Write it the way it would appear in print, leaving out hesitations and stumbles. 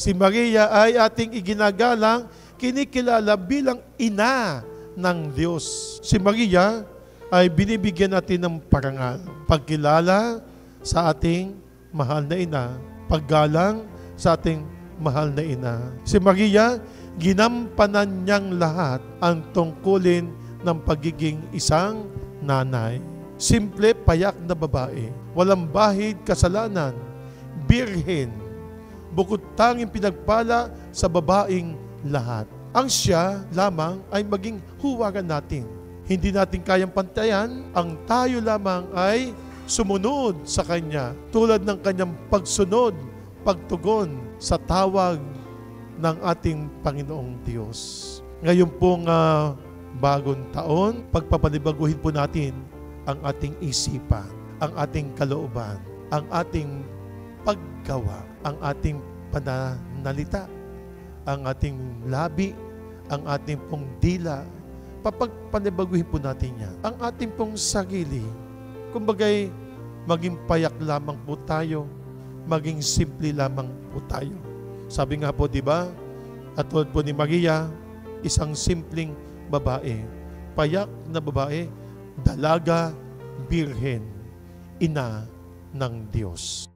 Si Maria ay ating iginagalang, kinikilala bilang ina ng Diyos. Si Maria ay binibigyan natin ng parangal. Pagkilala sa ating mahal na ina, paggalang sa ating mahal na ina. Si Maria, ginampanan niyang lahat ang tungkulin ng pagiging isang nanay. Simple, payak na babae. Walang bahid kasalanan. Birhen. Bukod tanging pinagpala sa babaeng lahat. Ang siya lamang ay maging huwagan natin. Hindi natin kayang pantayan, ang tayo lamang ay sumunod sa Kanya tulad ng Kanyang pagsunod, pagtugon sa tawag ng ating Panginoong Diyos. Ngayon pong bagong taon, pagpapanibaguhin po natin ang ating isipan, ang ating kalooban, ang ating paggawa, ang ating pananalita, ang ating labi, ang ating pong dila. Papagpanibaguhin po natin yan. Ang ating pong sarili, kumbagay, maging payak lamang po tayo, maging simple lamang po tayo. Sabi nga po, di ba? At tulad po ni Maria, isang simpleng babae, payak na babae, dalaga, birhen, ina ng Diyos.